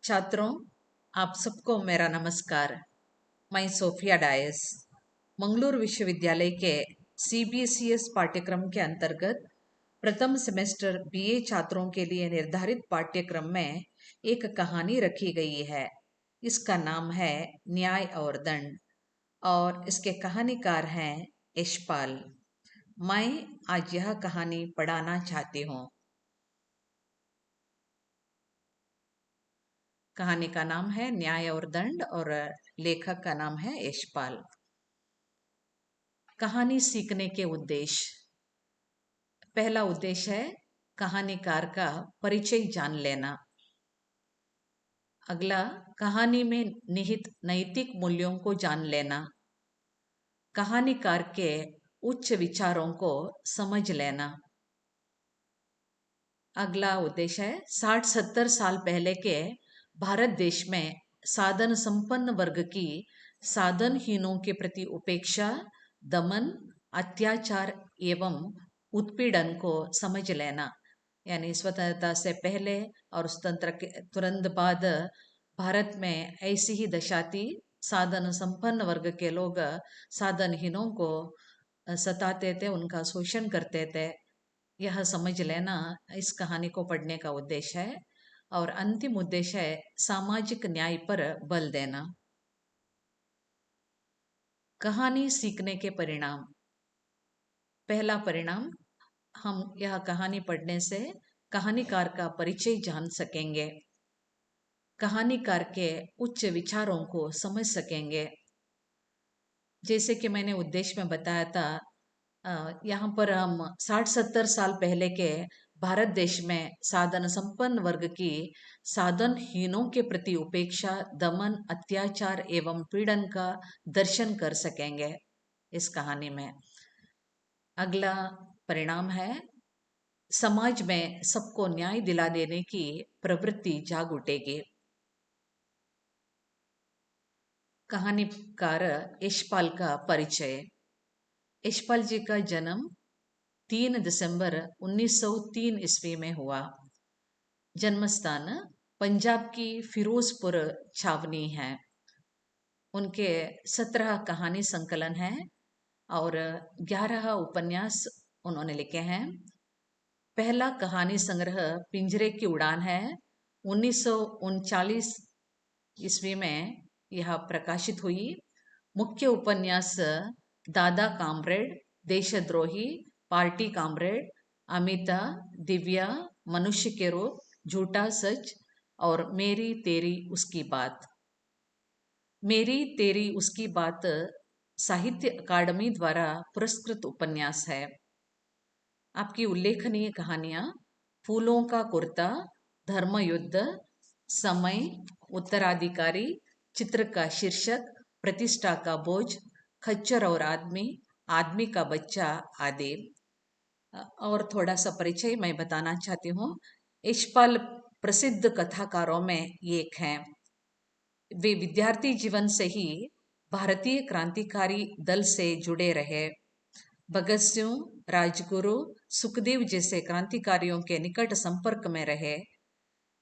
छात्रों, आप सबको मेरा नमस्कार। मैं सोफिया डायस मंगलूरु विश्वविद्यालय के CBCS पाठ्यक्रम के अंतर्गत प्रथम सेमेस्टर BA छात्रों के लिए निर्धारित पाठ्यक्रम में एक कहानी रखी गई है। इसका नाम है न्याय और दंड और इसके कहानीकार हैं यशपाल। मैं आज यह कहानी पढ़ाना चाहती हूँ। कहानी का नाम है न्याय और दंड और लेखक का नाम है यशपाल। कहानी सीखने के उद्देश्य। पहला उद्देश्य है कहानीकार का परिचय जान लेना। अगला, कहानी में निहित नैतिक मूल्यों को जान लेना। कहानीकार के उच्च विचारों को समझ लेना। अगला उद्देश्य है 60-70 साल पहले के भारत देश में साधन संपन्न वर्ग की साधनहीनों के प्रति उपेक्षा, दमन, अत्याचार एवं उत्पीड़न को समझ लेना। यानी स्वतंत्रता से पहले और स्वतंत्र के तुरंत बाद भारत में ऐसी ही दशा थी। साधन संपन्न वर्ग के लोग साधनहीनों को सताते थे, उनका शोषण करते थे। यह समझ लेना इस कहानी को पढ़ने का उद्देश्य है। और अंतिम उद्देश्य है सामाजिक न्याय पर बल देना। कहानी सीखने के परिणाम। पहला परिणाम, हम यह कहानी पढ़ने से कहानीकार का परिचय जान सकेंगे, कहानीकार के उच्च विचारों को समझ सकेंगे। जैसे कि मैंने उद्देश्य में बताया था, यहाँ पर हम 60-70 साल पहले के भारत देश में साधन संपन्न वर्ग की साधनहीनों के प्रति उपेक्षा, दमन, अत्याचार एवं पीड़न का दर्शन कर सकेंगे इस कहानी में। अगला परिणाम है समाज में सबको न्याय दिला देने की प्रवृत्ति जाग उठेगी। कहानीकार यशपाल का परिचय। यशपाल जी का जन्म 3 दिसंबर 1903 ईस्वी में हुआ। जन्म स्थान पंजाब की फिरोजपुर छावनी है। उनके 17 कहानी संकलन हैं और 11 उपन्यास उन्होंने लिखे हैं। पहला कहानी संग्रह पिंजरे की उड़ान है, 1939 ईस्वी में यह प्रकाशित हुई। मुख्य उपन्यास दादा कामरेड, देशद्रोही, पार्टी कामरेड, अमिता, दिव्या, मनुष्य के रूप, झूठा सच और मेरी तेरी उसकी बात। मेरी तेरी उसकी बात साहित्य अकादमी द्वारा पुरस्कृत उपन्यास है। आपकी उल्लेखनीय कहानियां फूलों का कुर्ता, धर्मयुद्ध, समय, उत्तराधिकारी, चित्र का शीर्षक, प्रतिष्ठा का बोझ, खच्चर और आदमी, आदमी का बच्चा आदि। और थोड़ा सा परिचय मैं बताना चाहती हूँ। यशपाल प्रसिद्ध कथाकारों में एक हैं। वे विद्यार्थी जीवन से ही भारतीय क्रांतिकारी दल से जुड़े रहे। भगत सिंह, राजगुरु, सुखदेव जैसे क्रांतिकारियों के निकट संपर्क में रहे।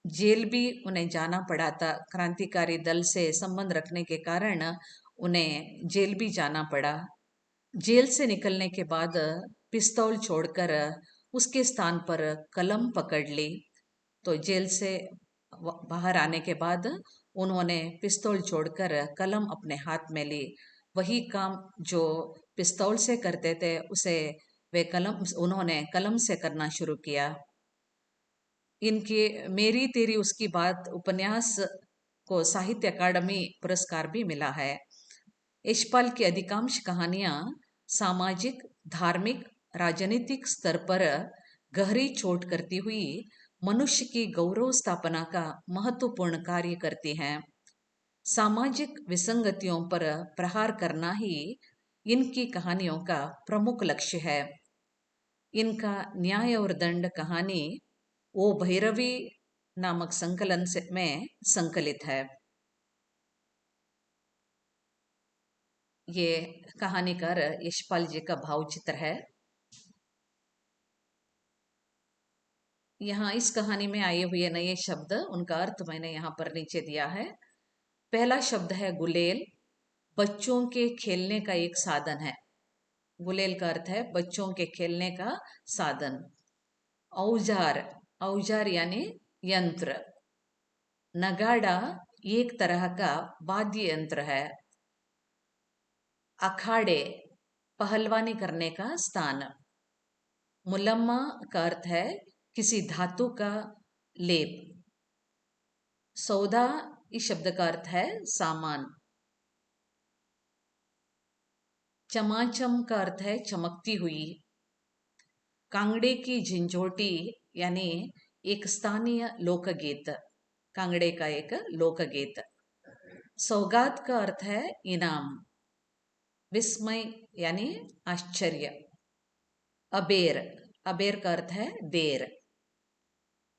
जेल भी उन्हें जाना पड़ा था। क्रांतिकारी दल से संबंध रखने के कारण उन्हें जेल भी जाना पड़ा। जेल से निकलने के बाद पिस्तौल छोड़कर उसके स्थान पर कलम पकड़ ली। तो जेल से बाहर आने के बाद उन्होंने पिस्तौल छोड़कर कलम अपने हाथ में ली। वही काम जो पिस्तौल से करते थे उसे उन्होंने कलम से करना शुरू किया। इनके मेरी तेरी उसकी बात उपन्यास को साहित्य अकादमी पुरस्कार भी मिला है। यशपाल की अधिकांश कहानियां सामाजिक, धार्मिक, राजनीतिक स्तर पर गहरी चोट करती हुई मनुष्य की गौरव स्थापना का महत्वपूर्ण कार्य करती हैं। सामाजिक विसंगतियों पर प्रहार करना ही इनकी कहानियों का प्रमुख लक्ष्य है। इनका न्याय और दंड कहानी ओ भैरवी नामक संकलन में संकलित है। ये कहानीकार यशपाल जी का भाव चित्र है। यहाँ इस कहानी में आए हुए नए शब्द, उनका अर्थ मैंने यहाँ पर नीचे दिया है। पहला शब्द है गुलेल, बच्चों के खेलने का एक साधन है। गुलेल का अर्थ है बच्चों के खेलने का साधन। औजार, औजार यानी यंत्र। नगाड़ा एक तरह का वाद्य यंत्र है। अखाड़े, पहलवानी करने का स्थान। मुलम्मा का अर्थ है किसी धातु का लेप। सौदा इस शब्द का अर्थ है सामान। चमाचम का अर्थ है चमकती हुई। कांगड़े की झिंझोटी यानी एक स्थानीय लोकगीत। कांगड़े का एक लोकगीत। सौगात का अर्थ है इनाम। विस्मय यानी आश्चर्य। अबेर, अबेर का अर्थ है देर।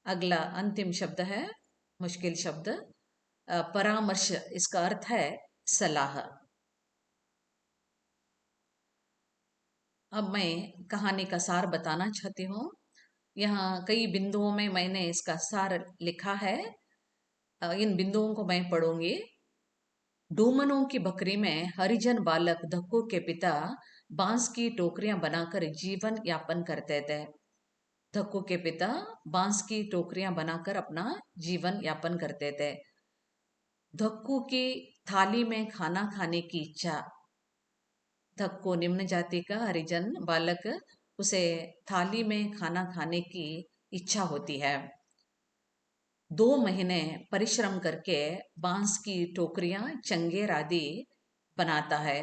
अगला अंतिम शब्द है मुश्किल शब्द, परामर्श। इसका अर्थ है सलाह। अब मैं कहानी का सार बताना चाहती हूँ। यहाँ कई बिंदुओं में मैंने इसका सार लिखा है। इन बिंदुओं को मैं पढ़ूंगी। डूमनों की बकरी में हरिजन बालक धक्कू के पिता बांस की टोकरियां बनाकर जीवन यापन करते थे। धक्कू के पिता बांस की टोकरियां बनाकर अपना जीवन यापन करते थे। धक्कू की थाली में खाना खाने की इच्छा। धक्कू निम्न जाति का हरिजन बालक, उसे थाली में खाना खाने की इच्छा होती है। 2 महीने परिश्रम करके बांस की टोकरियां, चंगेर आदि बनाता है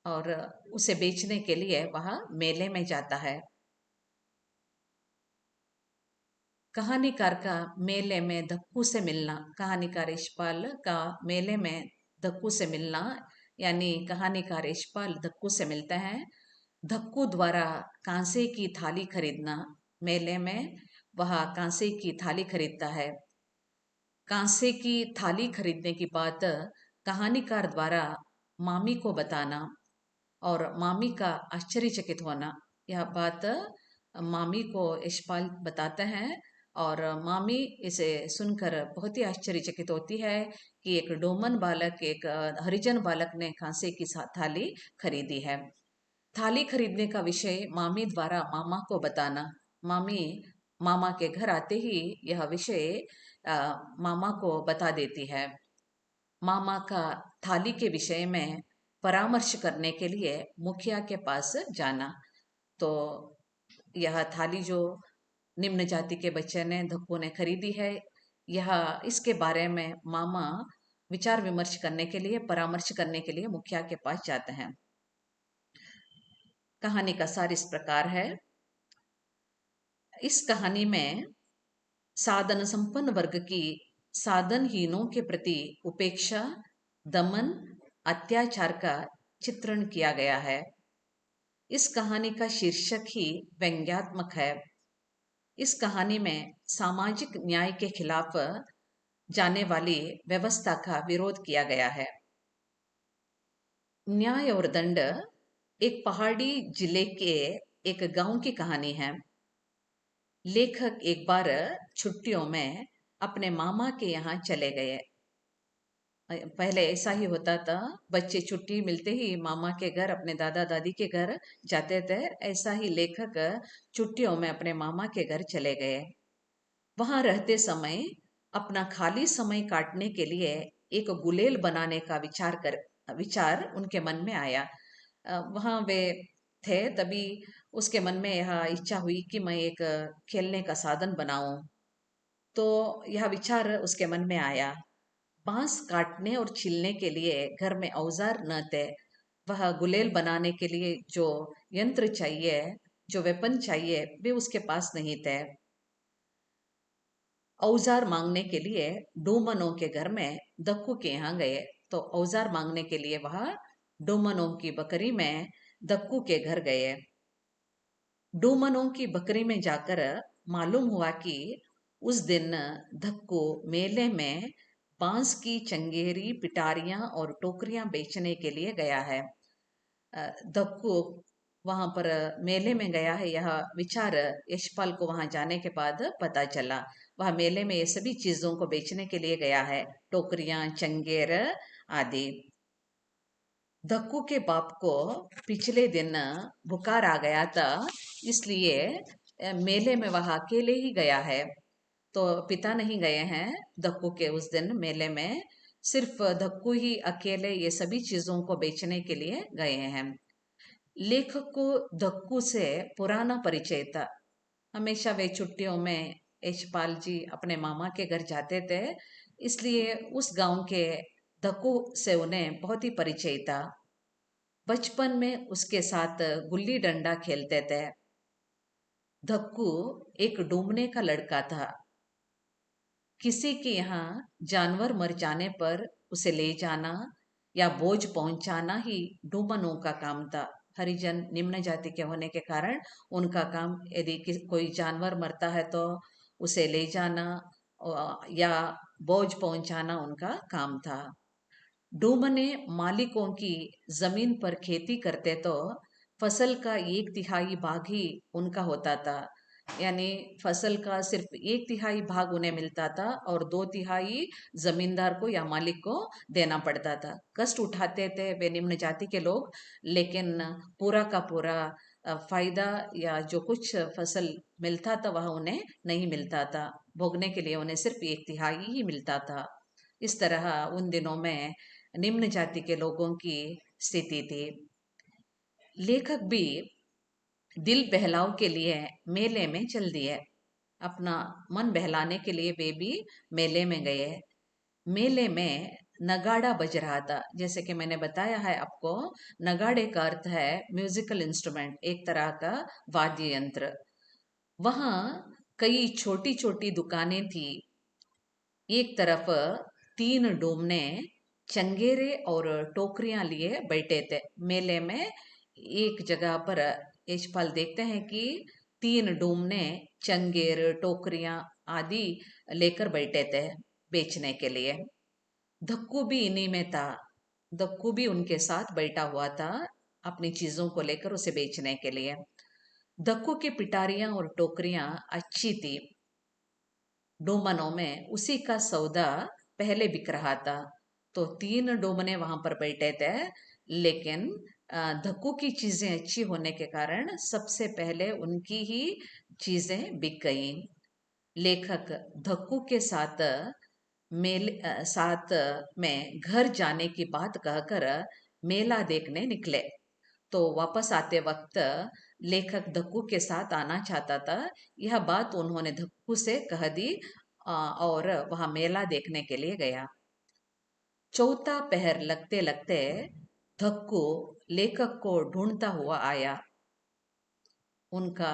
और उसे बेचने के लिए वह मेले में जाता है। कहानीकार का मेले में धक्कू से मिलना। कहानीकार यशपाल का मेले में धक्कू से मिलना, यानी कहानीकार यशपाल धक्कू से मिलते हैं। धक्कू द्वारा कांसे की थाली खरीदना। मेले में वह कांसे की थाली खरीदता है। कांसे की थाली खरीदने की बात कहानीकार द्वारा मामी को बताना और मामी का आश्चर्यचकित होना। यह बात मामी को यशपाल बताते हैं और मामी इसे सुनकर बहुत ही आश्चर्यचकित होती है कि एक डोमन बालक, एक हरिजन बालक ने कांसे की थाली खरीदी है। थाली खरीदने का विषय मामी द्वारा मामा को बताना। मामी मामा के घर आते ही यह विषय मामा को बता देती है। मामा का थाली के विषय में परामर्श करने के लिए मुखिया के पास जाना। तो यह थाली जो निम्न जाति के बच्चे ने, धक्कू ने खरीदी है, यह इसके बारे में मामा विचार विमर्श करने के लिए, परामर्श करने के लिए मुखिया के पास जाते हैं। कहानी का सार इस प्रकार है। इस कहानी में साधन संपन्न वर्ग की साधनहीनों के प्रति उपेक्षा, दमन, अत्याचार का चित्रण किया गया है। इस कहानी का शीर्षक ही व्यंग्यात्मक है। इस कहानी में सामाजिक न्याय के खिलाफ जाने वाली व्यवस्था का विरोध किया गया है। न्याय और दंड। एक पहाड़ी जिले के एक गांव की कहानी है। लेखक एक बार छुट्टियों में अपने मामा के यहाँ चले गए। पहले ऐसा ही होता था, बच्चे छुट्टी मिलते ही मामा के घर, अपने दादा दादी के घर जाते थे। ऐसा ही लेखक छुट्टियों में अपने मामा के घर चले गए। वहां रहते समय अपना खाली समय काटने के लिए एक गुलेल बनाने का विचार उनके मन में आया। वहां वे थे, तभी उसके मन में यह इच्छा हुई कि मैं एक खेलने का साधन बनाऊं। तो यह विचार उसके मन में आया। बांस काटने और छीलने के लिए घर में औजार न थे। वह गुलेल बनाने के लिए जो यंत्र चाहिए, जो वेपन चाहिए, वे उसके पास नहीं थे। औजार मांगने के लिए डोमनों के घर में दक्कू के यहाँ गए। तो औजार मांगने के लिए वह डोमनों की बकरी में दक्कू के घर गए। डोमनों की बकरी में जाकर मालूम हुआ कि उस दिन धक्कू मेले में बांस की चंगेरी, पिटारियां और टोकरियां बेचने के लिए गया है। धक्कू वहां पर मेले में गया है, यह विचार यशपाल को वहां जाने के बाद पता चला। वह मेले में ये सभी चीजों को बेचने के लिए गया है, टोकरियां, चंगेर आदि। धक्कू के बाप को पिछले दिन बुखार आ गया था, इसलिए मेले में वह अकेले ही गया है। तो पिता नहीं गए हैं धक्कू के उस दिन मेले में, सिर्फ धक्कू ही अकेले ये सभी चीजों को बेचने के लिए गए हैं। लेखक को धक्कू से पुराना परिचय था। हमेशा वे छुट्टियों में यशपाल जी अपने मामा के घर जाते थे, इसलिए उस गांव के धक्कू से उन्हें बहुत ही परिचय था। बचपन में उसके साथ गुल्ली डंडा खेलते थे। धक्कू एक डूबने का लड़का था। किसी के यहाँ जानवर मर जाने पर उसे ले जाना या बोझ पहुंचाना ही डूबनों का काम था। हरिजन निम्न जाति के होने के कारण उनका काम, यदि कोई जानवर मरता है तो उसे ले जाना या बोझ पहुंचाना उनका काम था। डूमने मालिकों की जमीन पर खेती करते तो फसल का 1/3 भाग ही उनका होता था। यानी फसल का सिर्फ 1/3 भाग उन्हें मिलता था और 2/3 जमींदार को या मालिक को देना पड़ता था। कष्ट उठाते थे वे निम्न जाति के लोग, लेकिन पूरा का पूरा फायदा या जो कुछ फसल मिलता था वह उन्हें नहीं मिलता था। भोगने के लिए उन्हें सिर्फ 1/3 ही मिलता था। इस तरह उन दिनों में निम्न जाति के लोगों की स्थिति थी। लेखक भी दिल बहलाव के लिए मेले में चल दिए। अपना मन बहलाने के लिए वे भी मेले में गए। मेले में नगाड़ा बज रहा था। जैसे कि मैंने बताया है आपको, नगाड़े का अर्थ है म्यूजिकल इंस्ट्रूमेंट, एक तरह का वाद्य यंत्र। वहां कई छोटी छोटी दुकानें थी। एक तरफ 3 डोमने चंगेरे और टोकरियां लिए बैठे थे। मेले में एक जगह पर यशपाल देखते हैं कि 3 डोमने चंगेर, टोकरियां आदि लेकर बैठे थे बेचने के लिए। धक्कू भी इन्हीं में था। धक्कू भी उनके साथ बैठा हुआ था अपनी चीजों को लेकर उसे बेचने के लिए। धक्कू की पिटारियां और टोकरियां अच्छी थी। डोमनों में उसी का सौदा पहले बिक रहा था। तो 3 डोमने वहां पर बैठे थे, लेकिन धक्कू की चीजें अच्छी होने के कारण सबसे पहले उनकी ही चीजें बिक गई। लेखक धक्कू के साथ साथ में घर जाने की बात कहकर मेला देखने निकले। तो वापस आते वक्त लेखक धक्कू के साथ आना चाहता था। यह बात उन्होंने धक्कू से कह दी और वहां मेला देखने के लिए गया। चौथा पहर लगते लगते धक्कू लेखक को ढूंढता हुआ आया। उनका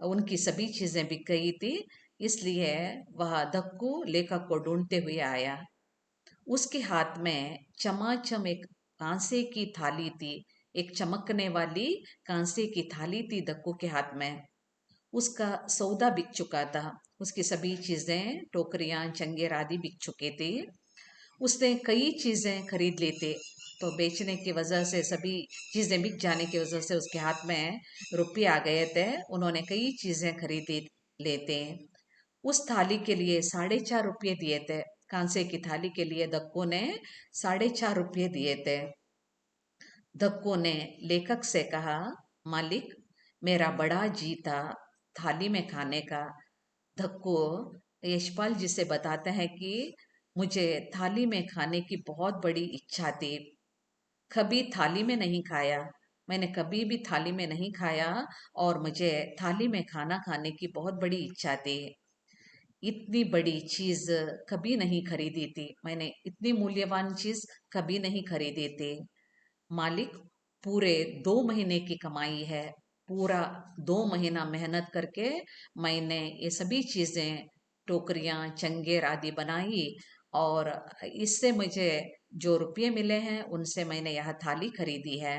उनकी सभी चीजें बिक गई थी, इसलिए वह धक्कू लेखक को ढूंढते हुए आया। उसके हाथ में चमाचम एक कांसे की थाली थी। एक चमकने वाली कांसे की थाली थी धक्कू के हाथ में। उसका सौदा बिक चुका था। उसकी सभी चीजें, टोकरियां, चंगेर आदि बिक चुकी थी। उसने कई चीजें खरीद ली थी। तो बेचने की वजह से, सभी चीजें बिक जाने की वजह से उसके हाथ में रुपये आ गए थे। उन्होंने कई चीजें खरीदी लेते। उस थाली के लिए 4.5 रुपये दिए थे। कांसे की थाली के लिए धक्कू ने 4.5 रुपये दिए थे। धक्कू ने लेखक से कहा, मालिक, मेरा बड़ा जी था थाली में खाने का। धक्कू यशपाल जी से बताते हैं कि मुझे थाली में खाने की बहुत बड़ी इच्छा थी। कभी थाली में नहीं खाया, मैंने कभी भी थाली में नहीं खाया और मुझे थाली में खाना खाने की बहुत बड़ी इच्छा थी। इतनी बड़ी चीज कभी नहीं खरीदी थी मैंने, इतनी मूल्यवान चीज कभी नहीं खरीदी थी। मालिक, पूरे 2 महीने की कमाई है। पूरा 2 महीना मेहनत करके मैंने ये सभी चीजें, टोकरियां, चंगेर आदि बनाई और इससे मुझे जो रुपये मिले हैं उनसे मैंने यह थाली खरीदी है।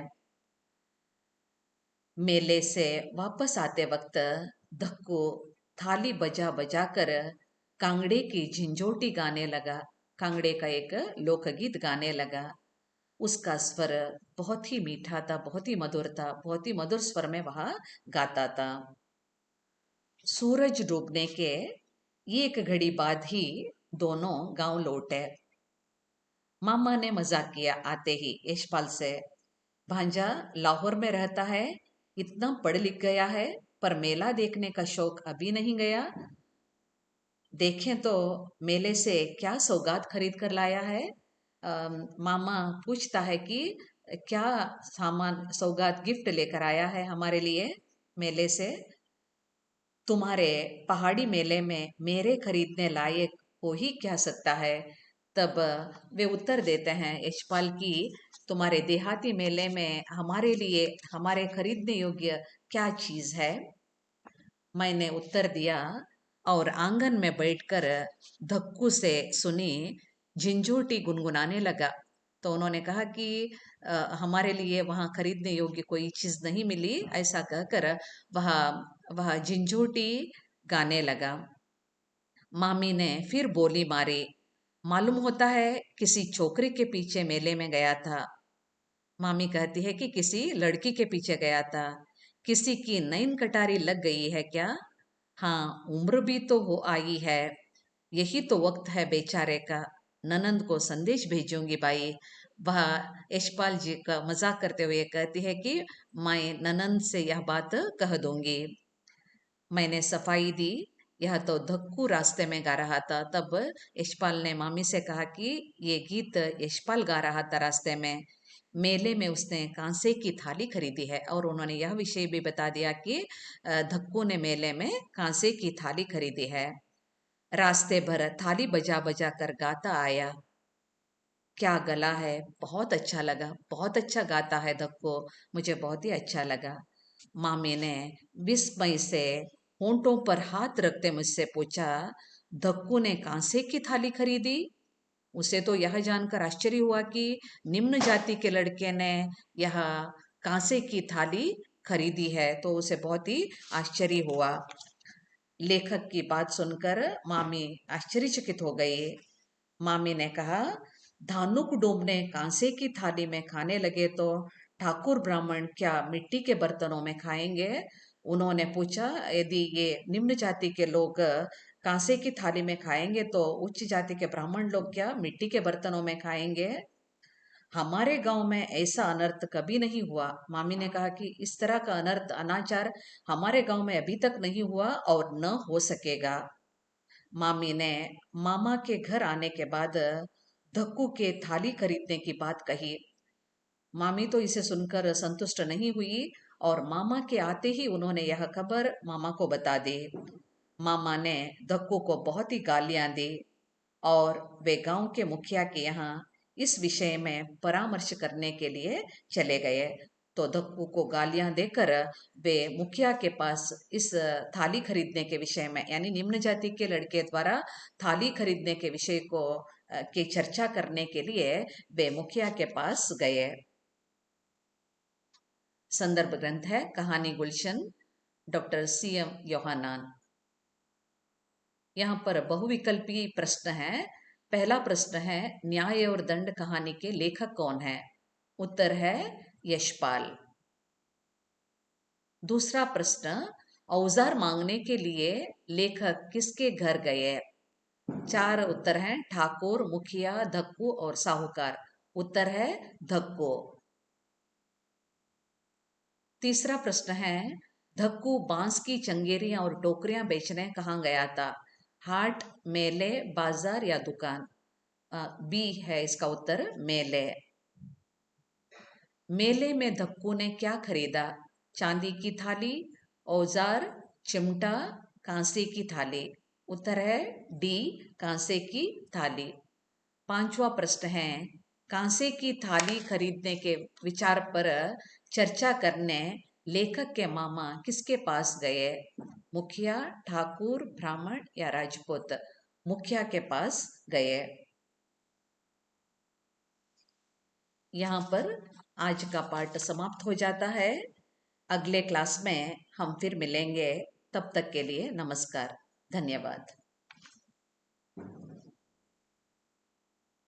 मेले से वापस आते वक्त धक्कू थाली बजा बजा कर कांगड़े की झिंझोटी गाने लगा। कांगड़े का एक लोकगीत गाने लगा। उसका स्वर बहुत ही मीठा था, बहुत ही मधुर था, बहुत ही मधुर स्वर में वह गाता था। सूरज डूबने के एक घड़ी बाद ही दोनों गांव लौटे। मामा ने मजाक किया आते ही यशपाल से, भांजा लाहौर में रहता है, इतना पढ़ लिख गया है, पर मेला देखने का शौक अभी नहीं गया। देखें तो मेले से क्या सौगात खरीद कर लाया है। मामा पूछता है कि क्या सामान सौगात गिफ्ट लेकर आया है हमारे लिए मेले से। तुम्हारे पहाड़ी मेले में मेरे खरीदने लायक हो ही क्या सकता है। तब वे उत्तर देते हैं यशपाल की, तुम्हारे देहाती मेले में हमारे लिए हमारे खरीदने योग्य क्या चीज है। मैंने उत्तर दिया और आंगन में बैठकर धक्कू से सुनी झिंझोटी गुनगुनाने लगा। तो उन्होंने कहा कि हमारे लिए वहाँ खरीदने योग्य कोई चीज नहीं मिली, ऐसा कहकर वह वह झिंझोटी गाने लगा। मामी ने फिर बोली मारी, मालूम होता है किसी छोकरी के पीछे मेले में गया था। मामी कहती है कि किसी लड़की के पीछे गया था। किसी की नैन कटारी लग गई है क्या। हाँ, उम्र भी तो हो आई है, यही तो वक्त है बेचारे का। ननंद को संदेश भेजूंगी भाई। वह यशपाल जी का मजाक करते हुए कहती है कि मैं ननंद से यह बात कह दूंगी। मैंने सफाई दी, यह तो धक्कू रास्ते में गा रहा था। तब यशपाल ने मामी से कहा कि ये गीत यशपाल गा रहा था रास्ते में। मेले में उसने कांसे की थाली खरीदी है, और उन्होंने यह विषय भी बता दिया कि धक्कू ने मेले में कांसे की थाली खरीदी है। रास्ते भर थाली बजा बजा कर गाता आया। क्या गला है, बहुत अच्छा लगा, बहुत अच्छा गाता है धक्को, मुझे बहुत ही अच्छा लगा। मामी ने विस्मय से होंठों पर हाथ रखते मुझसे पूछा, धक्कू ने कांसे की थाली खरीदी। उसे तो यह जानकर आश्चर्य हुआ कि निम्न जाति के लड़के ने यह कांसे की थाली खरीदी है, तो उसे बहुत ही आश्चर्य हुआ। लेखक की बात सुनकर मामी आश्चर्यचकित हो गई। मामी ने कहा, धानुक डूबने कांसे की थाली में खाने लगे तो ठाकुर ब्राह्मण क्या मिट्टी के बर्तनों में खाएंगे। उन्होंने पूछा, यदि ये निम्न जाति के लोग कांसे की थाली में खाएंगे तो उच्च जाति के ब्राह्मण लोग क्या मिट्टी के बर्तनों में खाएंगे। हमारे गांव में ऐसा अनर्थ कभी नहीं हुआ। मामी ने कहा कि इस तरह का अनर्थ अनाचार हमारे गांव में अभी तक नहीं हुआ और न हो सकेगा। मामी ने मामा के घर आने के बाद धक्कू के थाली खरीदने की बात कही। मामी तो इसे सुनकर संतुष्ट नहीं हुई और मामा के आते ही उन्होंने यह खबर मामा को बता दी। मामा ने धक्कू को बहुत ही गालियां दी और वे गांव के मुखिया के यहाँ इस विषय में परामर्श करने के लिए चले गए। तो धक्कू को गालियां देकर वे मुखिया के पास इस थाली खरीदने के विषय में, यानी निम्न जाति के लड़के द्वारा थाली खरीदने के विषय को की चर्चा करने के लिए वे मुखिया के पास गए। संदर्भ ग्रंथ है कहानी गुलशन, डॉक्टर CM योहानान। यहाँ पर बहुविकल्पी प्रश्न है। पहला प्रश्न है, न्याय और दंड कहानी के लेखक कौन है। उत्तर है यशपाल। दूसरा प्रश्न, औजार मांगने के लिए लेखक किसके घर गए। चार उत्तर हैं, ठाकुर, मुखिया, धक्कू और साहूकार। उत्तर है धक्कू। तीसरा प्रश्न है, धक्कू बांस की चंगेरियां और टोकरियां बेचने कहाँ गया था। हाट, मेले, बाजार या दुकान। बी है इसका उत्तर, मेले। मेले में धक्कू ने क्या खरीदा। चांदी की थाली, औजार, चिमटा, कांसे की थाली। उत्तर है डी, कांसे की थाली। पांचवा प्रश्न है, कांसे की थाली खरीदने के विचार पर चर्चा करने लेखक के मामा किसके पास गए। मुखिया, ठाकुर, ब्राह्मण या राजपूत। मुखिया के पास गए। यहाँ पर आज का पाठ समाप्त हो जाता है। अगले क्लास में हम फिर मिलेंगे। तब तक के लिए नमस्कार, धन्यवाद।